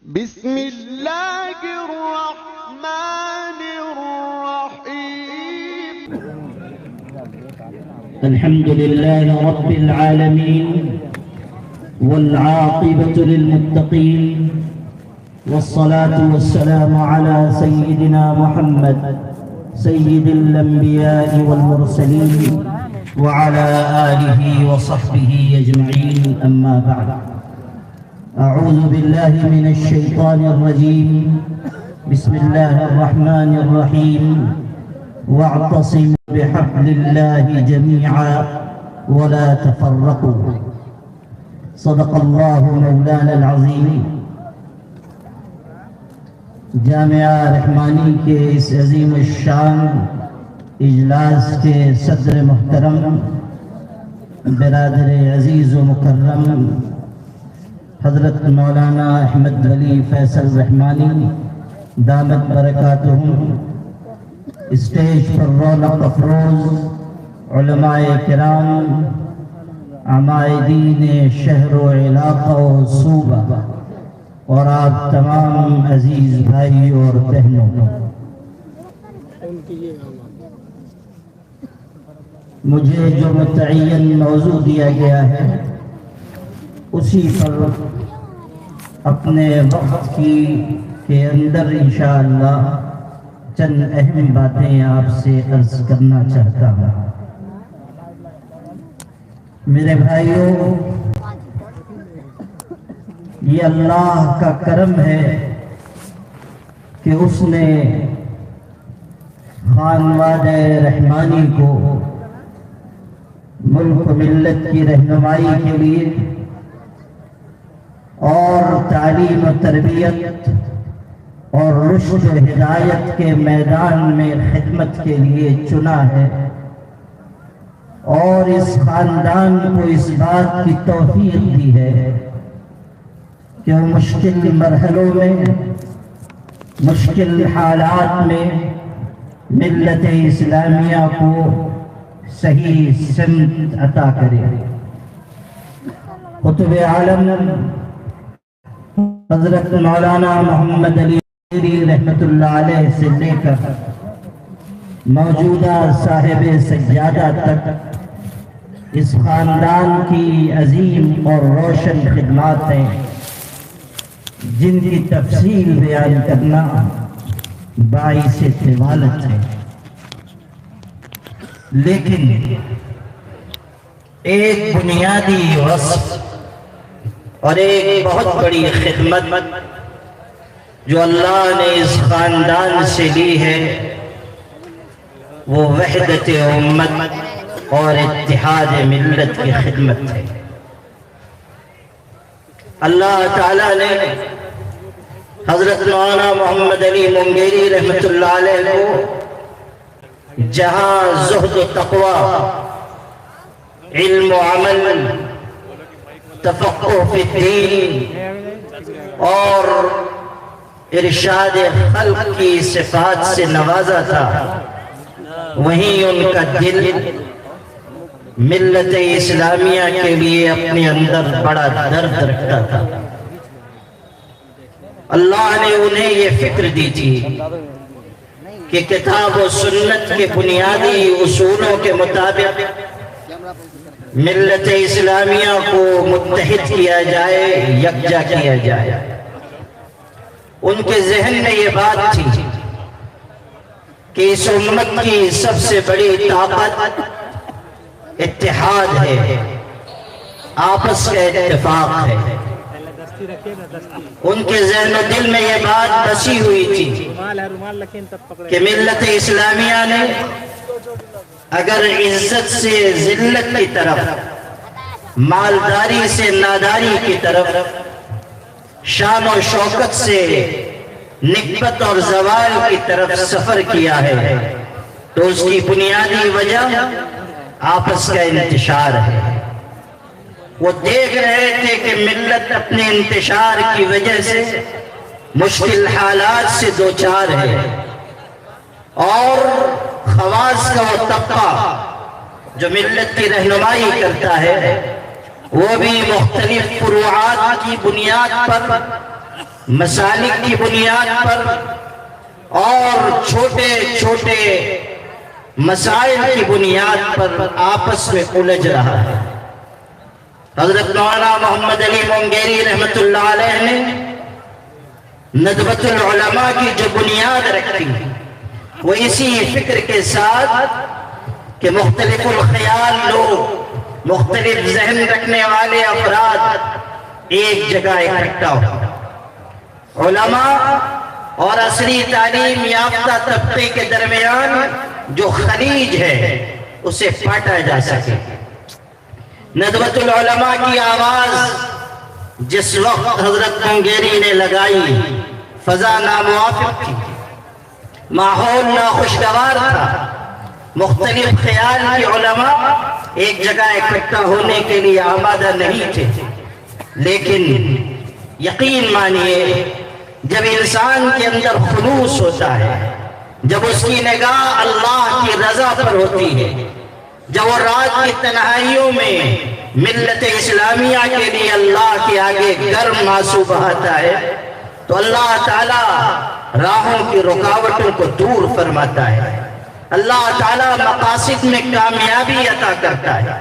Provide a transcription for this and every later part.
بسم الله الرحمن الرحيم. الحمد لله رب العالمين والعاقبة للمتقين، والصلاة والسلام على سيدنا محمد سيد الأنبياء والمرسلين وعلى آله وصحبه أجمعين، أما بعد. أعوذ بالله من الشيطان الرجيم. بسم الله الرحمن الرحيم. واعتصموا بحبل الله جميعا ولا تفرقوا. صدق الله مولانا العظیم. جامعہ رحمانی کے اس عظیم الشان اجلاس کے صدر محترم، برادر عزیز و مکرم حضرت مولانا احمد ولی فیصل رحمانی دامت برکاتہم، اسٹیج پر رونق افروز علماء کرام، عمائدین شہر و علاقہ و صوبہ، اور آپ تمام عزیز بھائی اور بہنوں، مجھے جو متعین موضوع دیا گیا ہے اسی پر اپنے وقت کے اندر انشاءاللہ چند اہم باتیں آپ سے عرض کرنا چاہتا ہوں۔ میرے بھائیوں، یہ اللہ کا کرم ہے کہ اس نے خانوادہ رحمانی کو ملک و ملت کی رہنمائی کے لیے اور تعلیم و تربیت اور رشد و ہدایت کے میدان میں خدمت کے لیے چنا ہے، اور اس خاندان کو اس بات کی توفیق دی ہے کہ وہ مشکل مرحلوں میں، مشکل حالات میں ملت اسلامیہ کو صحیح سمت عطا کرے۔ قطب عالم حضرت مولانا محمد علی رحمۃ اللہ علیہ سے لے کر موجودہ صاحب سجادہ تک اس خاندان کی عظیم اور روشن خدمات ہیں، جن کی تفصیل بیان کرنا باعث طوالت ہے، لیکن ایک بنیادی وصف اور ایک بہت بڑی خدمت جو اللہ نے اس خاندان سے لی ہے، وہ وحدت امت اور اتحاد ملت کی خدمت ہے۔ اللہ تعالیٰ نے حضرت مولانا محمد علی منگیری رحمۃ اللہ علیہ کو جہاں زہد و تقوی، علم و عمل، تفقہ فی الدین اور ارشاد خلق کی صفات سے نوازا تھا، وہیں ان کا دل ملت اسلامیہ کے لیے اپنے اندر بڑا درد رکھتا تھا۔ اللہ نے انہیں یہ فکر دی تھی کہ کتاب و سنت کے بنیادی اصولوں کے مطابق ملت اسلامیہ کو متحد کیا جائے، یکجا کیا جائے۔ ان کے ذہن میں یہ بات تھی کہ اس امت کی سب سے بڑی طاقت اتحاد ہے، آپس کا اتفاق ہے۔ ان کے ذہن و دل میں یہ بات بسی ہوئی تھی کہ ملت اسلامیہ نے اگر عزت سے ذلت کی طرف، مالداری سے ناداری کی طرف، شان و شوکت سے نکبت اور زوال کی طرف سفر کیا ہے، تو اس کی بنیادی وجہ آپس کا انتشار ہے۔ وہ دیکھ رہے تھے کہ ملت اپنے انتشار کی وجہ سے مشکل حالات سے دوچار ہے، اور خواص کا وہ طبقہ جو ملت کی رہنمائی کرتا ہے وہ بھی مختلف فروعات کی بنیاد پر مسالک کی بنیاد پر اور چھوٹے چھوٹے مسائل کی بنیاد پر آپس میں الجھ رہا ہے۔ حضرت مولانا محمد علی مونگیری رحمت اللہ علیہ نے ندوۃ العلماء کی جو بنیاد رکھی وہ اسی فکر کے ساتھ کہ مختلف الخیال لوگ، مختلف ذہن رکھنے والے افراد ایک جگہ اکٹھا ہو، علماء اور عصری تعلیم یافتہ طبقے کے درمیان جو خلیج ہے اسے پاٹا جا سکے۔ ندوۃ العلماء کی آواز جس وقت حضرت مونگیری نے لگائی، فضا ناموافق تھی، ماحول ناخوشگوار تھا، مختلف خیال کی علماء ایک جگہ اکٹھا ہونے کے لیے آمادہ نہیں تھے، لیکن یقین مانیے جب انسان کے اندر خلوص ہوتا ہے، جب اس کی نگاہ اللہ کی رضا پر ہوتی ہے، جب وہ رات کی تنہائیوں میں ملت اسلامیہ کے لیے اللہ کے آگے گرم آنسو بہاتا ہے تو اللہ تعالیٰ راہوں کی رکاوٹوں کو دور فرماتا ہے، اللہ تعالیٰ مقاصد میں کامیابی عطا کرتا ہے۔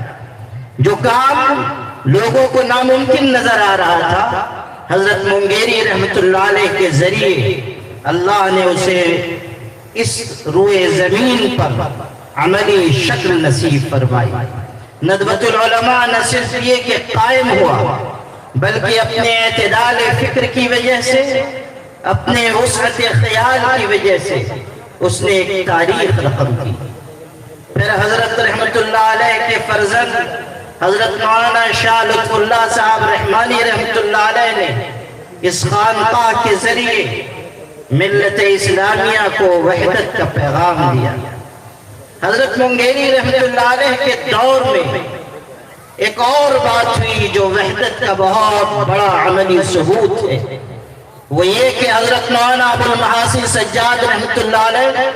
جو کام لوگوں کو ناممکن نظر آ رہا تھا، حضرت مونگیری رحمت اللہ علیہ کے ذریعے اللہ نے اسے اس روئے زمین پر عملی شکل نصیب فرمائی۔ ندوۃ العلماء نہ صرف یہ کہ قائم ہوا بلکہ اپنے اعتدال فکر کی وجہ سے، اپنے وسعت خیال کی وجہ سے اس نے ایک تاریخ رقم کی۔ پھر حضرت رحمت اللہ علیہ کے فرزند حضرت مولانا شاہ لطف اللہ صاحب رحمانی رحمت اللہ علیہ نے اس خانقاہ کے ذریعے ملت اسلامیہ کو وحدت کا پیغام دیا۔ حضرت مونگیری رحمت اللہ علیہ کے دور میں ایک اور بات ہوئی جو وحدت کا بہت بڑا عملی ثبوت ہے، وہ یہ کہ حضرت مولانا ابو المحاسن سجاد رحمت اللہ علیہ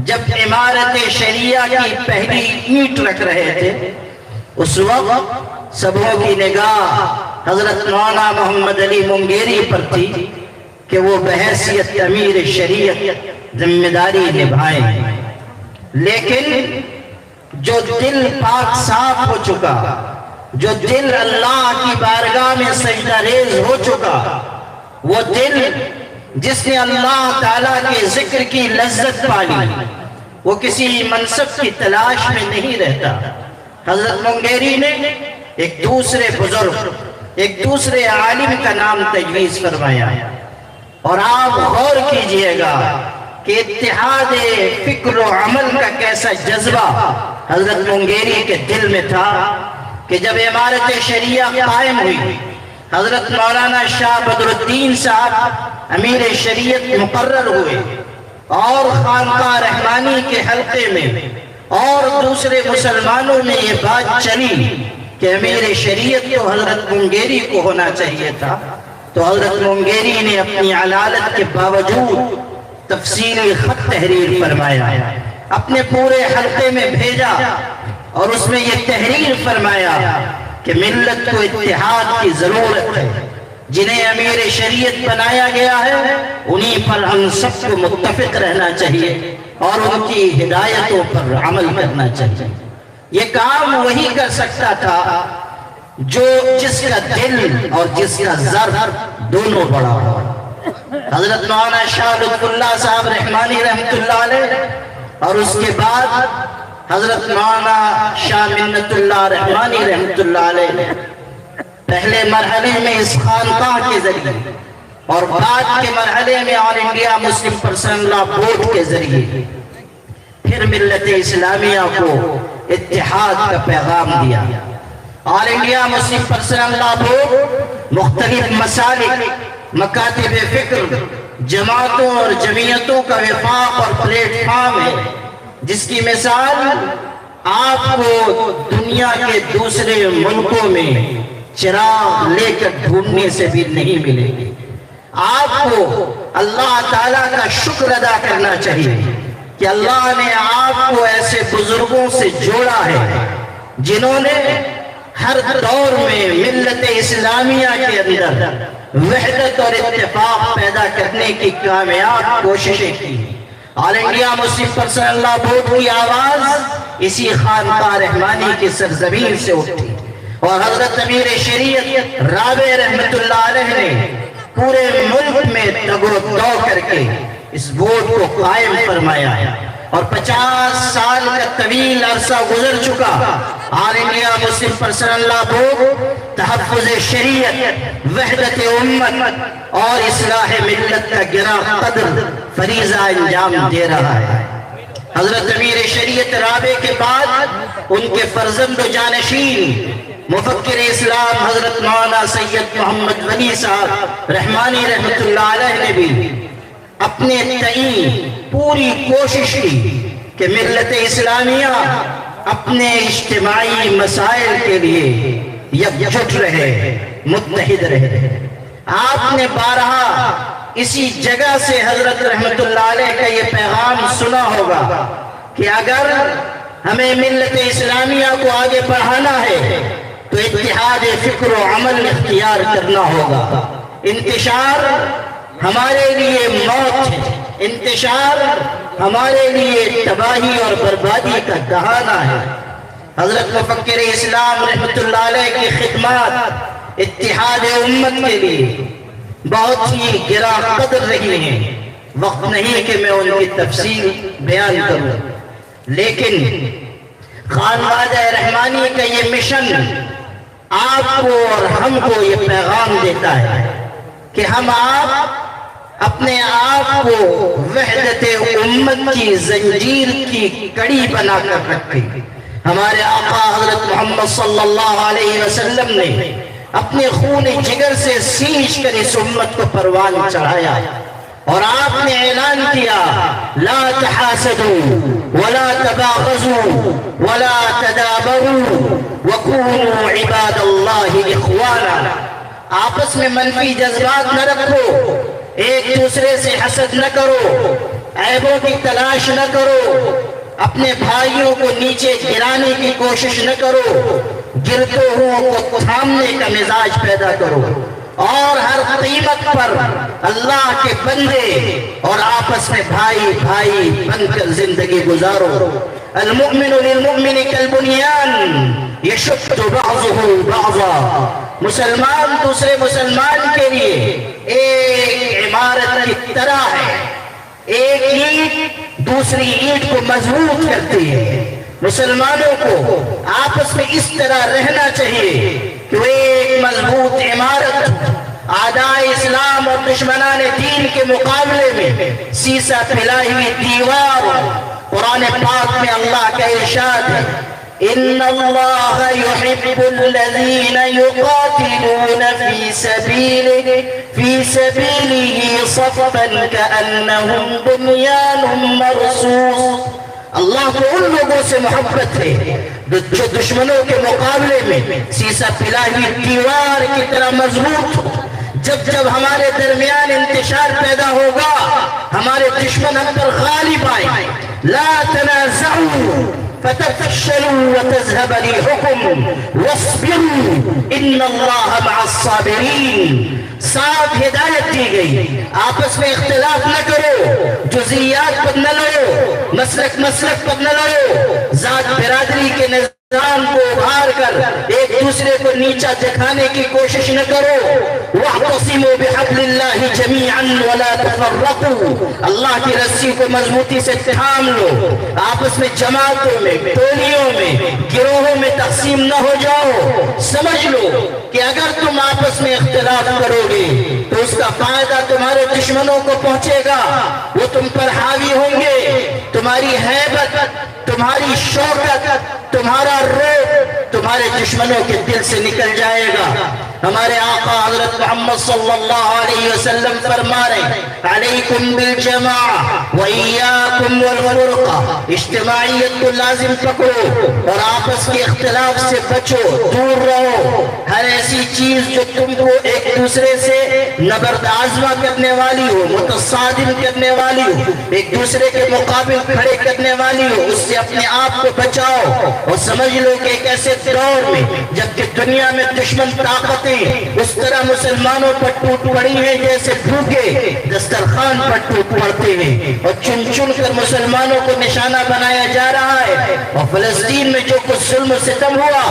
جب عمارت شریعہ کی پہلی اینٹ رکھ رہے تھے، اس وقت سبوں کی نگاہ حضرت مولانا محمد علی مونگیری پر تھی کہ وہ بحیثیت امیر شریعت ذمہ داری نبھائیں، لیکن جو دل پاک صاف ہو چکا، جو دل اللہ کی بارگاہ میں سجدہ ریز ہو چکا، وہ دل جس نے اللہ تعالیٰ کے ذکر کی لذت پالی، وہ کسی منصب کی تلاش میں نہیں رہتا۔ حضرت مونگیری نے ایک دوسرے بزرگ، ایک دوسرے عالم کا نام تجویز فرمایا، اور آپ غور کیجئے گا کہ اتحاد فکر و عمل کا کیسا جذبہ حضرت مونگیری کے دل میں تھا کہ جب عمارت شریعہ قائم ہوئی، حضرت مولانا شاہ بدر الدین صاحب امیر شریعت مقرر ہوئے، اور خانقاہ رحمانی کے حلقے میں اور دوسرے مسلمانوں میں یہ بات چلی کہ امیر شریعت تو حضرت مونگیری کو ہونا چاہیے تھا، تو حضرت مونگیری نے اپنی علالت کے باوجود تفصیلی خط تحریر فرمایا، اپنے پورے حلقے میں بھیجا اور اس میں یہ تحریر فرمایا کہ ملت کو اتحاد کی ضرورت ہے، جنہیں امیر شریعت بنایا گیا ہے انہی پر ہم سب کو متفق رہنا چاہیے اور ان کی ہدایتوں پر عمل کرنا چاہیے۔ یہ کام وہی کر سکتا تھا جو جس کا دل اور جس کا ظرف دونوں بڑا ہو۔ حضرت مولانا شاہ لطف اللہ صاحب رحمانی رحمت اللہ علیہ اور اس کے بعد حضرت مولانا شاہ منت اللہ رحمانی رحمت اللہ علیہ پہلے مرحلے میں اس خانقاہ کے ذریعے اور بعد کے مرحلے میں آل انڈیا مسلم پرسنل لا بورڈ کے ذریعے پھر ملت اسلامیہ کو اتحاد کا پیغام دیا۔ آل انڈیا مسلم پرسنل لا بورڈ مختلف مسالک، مکاتب فکر، جماعتوں اور جمعیتوں کا وفاق اور پلیٹ فارم ہے، جس کی مثال آپ کو دنیا کے دوسرے ملکوں میں چراغ لے کر ڈھونڈنے سے بھی نہیں ملے گی۔ آپ کو اللہ تعالیٰ کا شکر ادا کرنا چاہیے کہ اللہ نے آپ کو ایسے بزرگوں سے جوڑا ہے جنہوں نے ہر دور میں ملت اسلامیہ کے اندر وحدت اور اتفاق پیدا کرنے کی کامیاب کوششیں کی۔ آل انڈیا مسلم پرسنل لا بورڈ کی آواز اسی خانقاہ رحمانی کی سرزمین سے اٹھی، اور حضرت امیر شریعت رابع رحمت اللہ علیہ نے پورے ملک میں تگ و دو کر کے اس بورڈ کو قائم فرمایا ہے، اور 50 سال کا طویل عرصہ گزر چکا۔ آل انڈیا مسلم پرسنل لا بورڈ تحفظ شریعت، وحدت امت اور اصلاح ملت کا گراں قدر فریضہ انجام دے رہا ہے۔ حضرت امیر شریعت رابع کے بعد ان کے فرزند و جانشین مفکر اسلام حضرت مولانا سید محمد ولی صاحب رحمانی رحمت اللہ علیہ نے بھی اپنے تئیں پوری کوشش کی کہ ملت اسلامیہ اپنے اجتماعی مسائل کے لیے یکجٹ رہے، متحد رہے۔ آپ نے بارہا اسی جگہ سے حضرت رحمت اللہ علیہ کا یہ پیغام سنا ہوگا کہ اگر ہمیں ملت اسلامیہ کو آگے بڑھانا ہے تو اتحاد فکر و عمل اختیار کرنا ہوگا۔ انتشار ہمارے لیے موت ہے، انتشار ہمارے لیے تباہی اور بربادی کا دہانہ ہے۔ حضرت مفکر اسلام رحمت اللہ علیہ کی خدمات اتحاد امت کے لیے بہت ہی گراں قدر رہی ہیں، وقت نہیں کہ میں ان کی تفصیل بیان کروں، لیکن خانوادہ رحمانی کا یہ مشن آپ کو اور ہم کو یہ پیغام دیتا ہے کہ ہم آپ اپنے آپ کو وحدت امت کی زنجیر کی کڑی بنا کر رکھیں۔ ہمارے آقا حضرت محمد صلی اللہ علیہ وسلم نے اپنے خون جگر سے سینچ کر اس امت کو پروان چڑھایا، اور آپ نے اعلان کیا لا تحاسدوا ولا تباغضوا ولا تدابروا وكونوا عباد اللہ اخوانا۔ آپس میں منفی جذبات نہ رکھو، ایک دوسرے سے حسد نہ کرو، عیبوں کی تلاش نہ کرو، اپنے بھائیوں کو نیچے گرانے کی کوشش نہ کرو، گرتے ہوں کو تھامنے کا مزاج پیدا کرو، اور ہر قیمت پر اللہ کے بندے اور آپس میں بھائی بھائی بن کر زندگی گزارو۔ المؤمن للمؤمن کالبنیان یشد بعضه بعضا۔ مسلمان دوسرے مسلمان کے لیے ایک عمارت کی طرح ہے، ایک اینٹ دوسری اینٹ کو مضبوط کرتی ہے۔ مسلمانوں کو آپس میں اس طرح رہنا چاہیے کہ وہ ایک مضبوط عمارت، اعداء اسلام اور دشمنان دین کے مقابلے میں سیسا پھیلائی ہوئی دیوار۔ قرآن پاک میں اللہ کا ارشاد ہے ان اللہ یحب الذین یقاتلون فی سبیلہ صفا کأنہم بنیان مرصوص۔ اللہ کو ان لوگوں سے محبت ہے جو دشمنوں کے مقابلے میں سیسا پھیلائی ہوئی دیوار کی طرح مضبوط ہو۔ جب جب ہمارے درمیان انتشار پیدا ہوگا، ہمارے دشمن ہم پر غالب آئے۔ لا تنازعوا فتفشلوا وتذهب ريحكم واصبروا ان اللہ مع الصابرین۔ صاف ہدایت دی گئی، آپس میں اختلاف نہ کرو، جزیات پر نہ لڑو، مسلک پر نہ لڑو، ذات برادری کے نظام کو ابھار کر ایک دوسرے کو نیچا دکھانے کی کوشش نہ کرو۔ وَاعْتَصِمُوا بِحَبْلِ اللَّهِ جَمِيعًا وَلَا تَفَرَّقُوا۔ اللہ کی رسی کو مضبوطی سے تھام لو، آپس میں جماعتوں میں، ٹولیوں میں، گروہوں میں تقسیم نہ ہو جاؤ۔ سمجھ لو کہ اگر تم آپس میں اختلاف کرو گے تو اس کا فائدہ تمہارے دشمنوں کو پہنچے گا، وہ تم پر حاوی ہوں گے، تمہاری ہیبت، تمہاری شوکت، تمہارا روح تمہارے دشمنوں کے دل سے نکل جائے گا۔ ہمارے آقا حضرت محمد صلی اللہ علیہ وسلم فرما رہے علیکم بالجماع وإیاکم والفرقہ، اجتماعیت کو لازم پکڑو اور آپس کے اختلاف سے بچو، دور رہو۔ ہر ایسی چیز جو تم کو ایک دوسرے سے نبرد آزما کرنے والی ہو، متصادم کرنے والی ہو، ایک دوسرے کے مقابل کھڑے کرنے والی ہو، اس سے اپنے آپ کو بچاؤ۔ اور سمجھ لو کہ ایک ایسے دور میں جب کہ دنیا میں دشمن طاقتیں ہیں اس طرح مسلمانوں پر ٹوٹ پڑی ہیں جیسے بھوکے دسترخوان پر ٹوٹ پڑتے ہیں، اور چن چن کر مسلمانوں کو نشانہ بنایا جا رہا ہے۔ اور فلسطین میں جو کچھ ظلم و ستم ہوا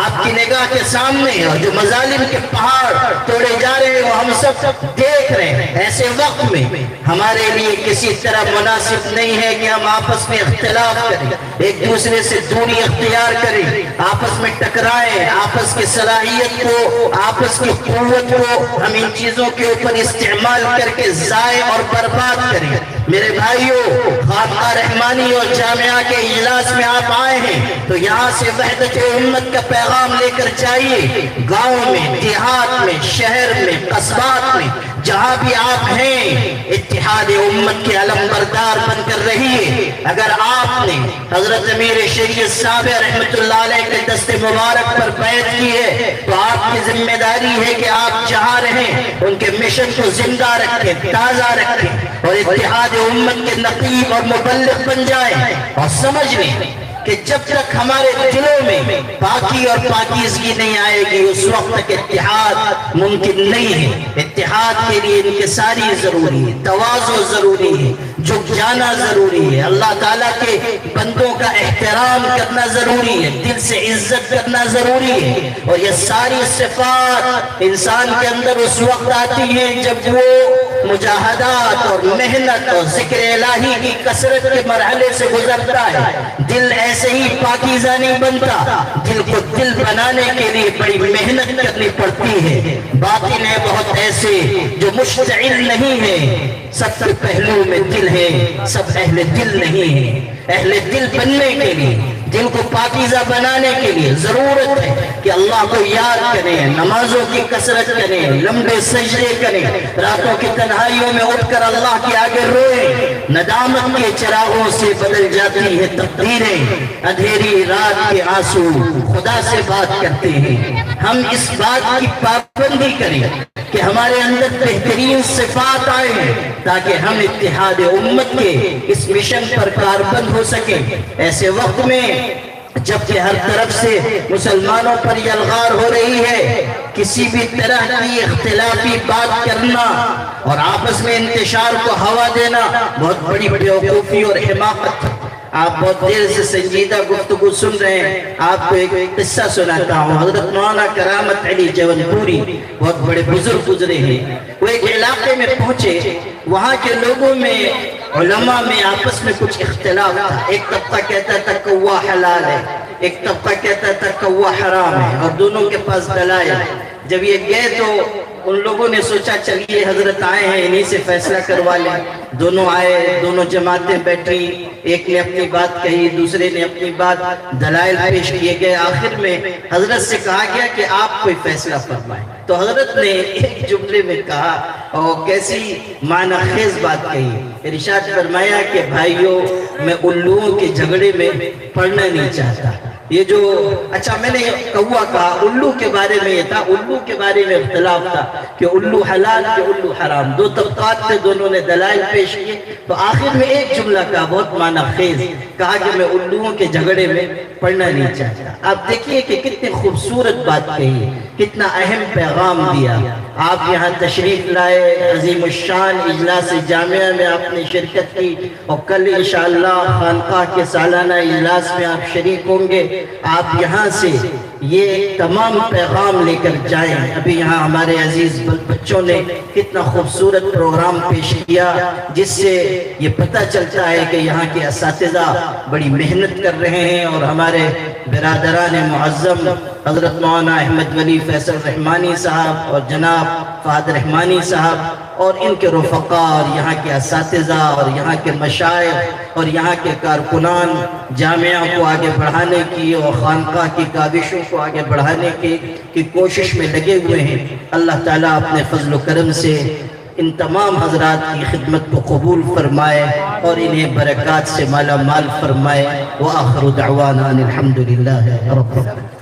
آپ کی نگاہ کے سامنے، اور جو مظالم کے پہاڑ توڑے جا رہے ہیں وہ ہم سب دیکھ رہے ہیں۔ ایسے وقت میں ہمارے لیے کسی طرح مناسب نہیں ہے کہ ہم آپس میں اختلاف کریں، ایک دوسرے سے دوری اختیار کریں، آپس میں ٹکرائیں، آپس کی صلاحیت کو، آپس کی قوت کو ہم ان چیزوں کے اوپر استعمال کر کے ضائع اور برباد کریں۔ میرے بھائیوں، خانقاہ رحمانی اور جامعہ کے اجلاس میں آپ آئے ہیں تو یہاں سے وحدت امت کا پیغام لے کر جائیے۔ گاؤں میں، دیہات میں، شہر میں، قصبات میں، جہاں بھی آپ ہیں، اتحاد امت کے علم بردار بن کر رہیے۔ اگر آپ نے حضرت امیر شریعت صاحب رحمت اللہ علیہ کے دست مبارک پر بیعت کی ہے تو آپ کی ذمہ داری ہے کہ آپ جہاں رہیں ان کے مشن کو زندہ رکھیں، تازہ رکھیں، اور اتحاد امت کے نقیب اور مبلغ بن جائیں، اور سمجھ لیں کہ جب تک ہمارے دلوں میں پاکی اور پاکیزگی نہیں آئے گی اس وقت تک اتحاد ممکن نہیں ہے۔ اتحاد کے لیے انکساری ضروری ہے، تواضع ضروری ہے، جھک جانا ضروری ہے، اللہ تعالیٰ کے بندوں کا احترام کرنا ضروری ہے، دل سے عزت کرنا ضروری ہے، اور یہ ساری صفات انسان کے اندر اس وقت آتی ہیں جب وہ مجاہدات اور محنت اور ذکر الہی کی کثرت کے مرحلے سے گزرتا ہے۔ دل ایسے ہی پاکیزہ نہیں بنتا، دل کو دل بنانے کے لیے بڑی محنت کرنی پڑتی ہے۔ باطن ہے بہت ایسے جو مشتعل نہیں ہیں، سب کے پہلو میں دل ہے، سب اہل دل نہیں ہیں۔ اہل دل بننے کے لیے، دل کو پاکیزہ بنانے کے لیے ضرورت ہے کہ اللہ کو یاد کریں، نمازوں کی کثرت کریں، لمبے سجدے کریں، راتوں کی تنہائیوں میں اٹھ کر اللہ کے آگے روئیں۔ ندامت کے چراغوں سے بدل جاتی ہے تقدیریں، اندھیری رات کے آنسو خدا سے بات کرتے ہیں۔ ہم اس بات کی پابندی کریں کہ ہمارے اندر بہترین صفات آئیں تاکہ ہم اتحاد امت کے اس مشن پر کاربند ہو سکیں۔ ایسے وقت میں جبکہ ہر طرف سے مسلمانوں پر یہ الغار ہو رہی ہے، کسی بھی طرح کی اختلافی بات کرنا اور آپس میں انتشار کو ہوا دینا بہت بڑی بیوقوفی اور حماقت۔ آپ بہت دیر سے سنجیدہ گفتگو سن رہے ہیں، آپ کو ایک قصہ سناتا ہوں۔ حضرت مولانا کرامت علی جون پوری بہت بڑے بزرگ گزرے ہیں، وہ ایک علاقے میں پہنچے، وہاں کے لوگوں میں، علماء میں آپس میں کچھ اختلاف تھا۔ ایک طبقہ کہتا تھا کوا حلال ہے، ایک طبقہ کہتا تھا کوا حرام ہے، اور دونوں کے پاس دلائل۔ جب یہ گئے تو ان لوگوں نے سوچا چلیے حضرت آئے ہیں انہی سے فیصلہ کروا لیں۔ دونوں آئے، دونوں جماعتیں بیٹھی، ایک نے اپنی بات کہی، دوسرے نے اپنی بات، دلائل پیش کیے گئے۔ آخر میں حضرت سے کہا گیا کہ آپ کوئی فیصلہ فرمائیں۔ تو حضرت نے ایک جملے میں کہا، اور کیسی معنی خیز بات کہی، ارشاد فرمایا کہ بھائیوں میں الوؤں کے جھگڑے میں پڑھنا نہیں چاہتا۔ یہ جو اچھا میں نے کوا کہا، الو کے بارے میں یہ تھا، الو کے بارے میں اختلاف تھا کہ الو حلال کہ الو حرام، دو طبقات تھے، دونوں نے دلائل پیش کیے۔ تو آخر میں ایک جملہ کہا بہت معنی خیز، کہا کہ میں الوؤں کے جھگڑے میں پڑھنا نہیں چاہتا۔ آپ دیکھیے کہ کتنی خوبصورت بات کہی، کتنا اہم پیغام دیا۔ آپ یہاں تشریف لائے، عظیم الشان اجلاس جامعہ میں آپ نے شرکت کی، اور کل انشاءاللہ خانقاہ کے سالانہ اجلاس میں آپ شریک ہوں گے۔ آپ یہاں سے یہ تمام پیغام لے کر جائیں۔ ابھی یہاں ہمارے عزیز بچوں نے کتنا خوبصورت پروگرام پیش کیا، جس سے یہ پتہ چلتا ہے کہ یہاں کے اساتذہ بڑی محنت کر رہے ہیں، اور ہمارے برادران معظم حضرت مولانا احمد ولی فیصل رحمانی صاحب اور جناب فہد رحمانی صاحب اور ان کے رفقاء اور یہاں کے اساتذہ اور یہاں کے مشائخ اور یہااں کے کارکنان جامعہ کو آگے بڑھانے کی اور خانقاہ کی کاوشوں کو آگے بڑھانے کی کوشش میں لگے ہوئے ہیں۔ اللہ تعالیٰ اپنے فضل و کرم سے ان تمام حضرات کی خدمت کو قبول فرمائے اور انہیں برکات سے مالا مال فرمائے۔ وآخر دعوانا الحمدللہ رب العالمین۔